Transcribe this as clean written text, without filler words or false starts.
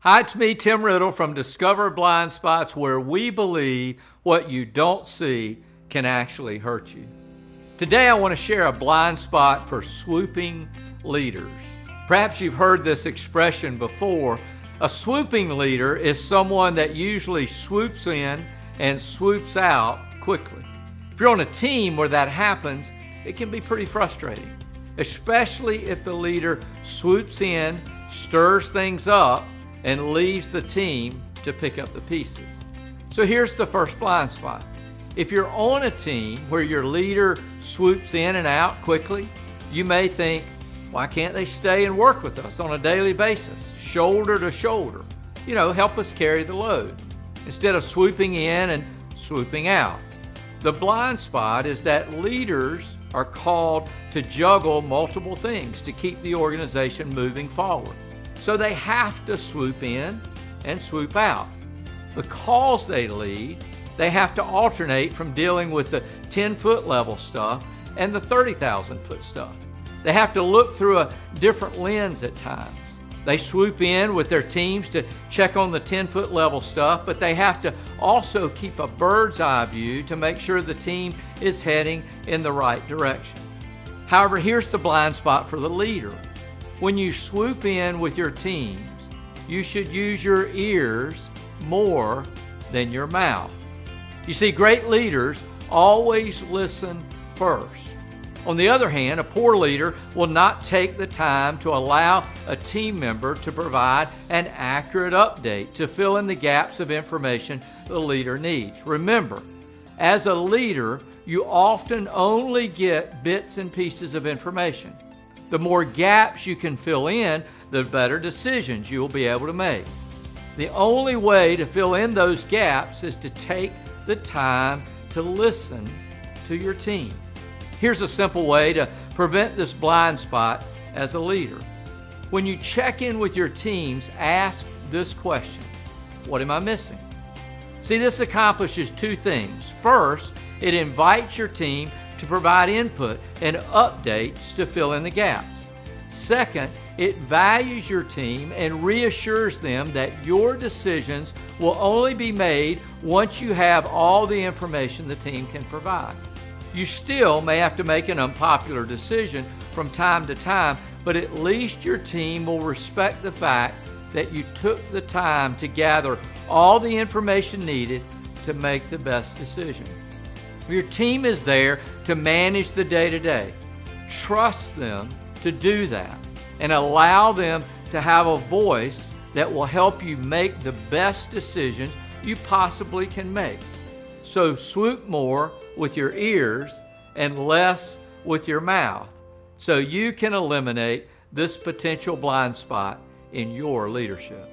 Hi, it's me, Tim Riddle from Discover Blind Spots, where we believe what you don't see can actually hurt you. Today I want to share a blind spot for swooping leaders. Perhaps you've heard this expression before. A swooping leader is someone that usually swoops in and swoops out quickly. If you're on a team where that happens, it can be pretty frustrating, especially if the leader swoops in, stirs things up, and leaves the team to pick up the pieces. So here's the first blind spot. If you're on a team where your leader swoops in and out quickly, you may think, why can't they stay and work with us on a daily basis, shoulder to shoulder? Help us carry the load, instead of swooping in and swooping out. The blind spot is that leaders are called to juggle multiple things to keep the organization moving forward. So they have to swoop in and swoop out. Because they lead, they have to alternate from dealing with the 10-foot level stuff and the 30,000-foot stuff. They have to look through a different lens at times. They swoop in with their teams to check on the 10-foot level stuff, but they have to also keep a bird's eye view to make sure the team is heading in the right direction. However, here's the blind spot for the leader. When you swoop in with your teams, you should use your ears more than your mouth. You see, great leaders always listen first. On the other hand, a poor leader will not take the time to allow a team member to provide an accurate update to fill in the gaps of information the leader needs. Remember, as a leader, you often only get bits and pieces of information. The more gaps you can fill in, the better decisions you will be able to make. The only way to fill in those gaps is to take the time to listen to your team. Here's a simple way to prevent this blind spot as a leader. When you check in with your teams, ask this question: what am I missing? See, this accomplishes two things. First, it invites your team to provide input and updates to fill in the gaps. Second, it values your team and reassures them that your decisions will only be made once you have all the information the team can provide. You still may have to make an unpopular decision from time to time, but at least your team will respect the fact that you took the time to gather all the information needed to make the best decision. Your team is there to manage the day-to-day. Trust them to do that and allow them to have a voice that will help you make the best decisions you possibly can make. So swoop more with your ears and less with your mouth so you can eliminate this potential blind spot in your leadership.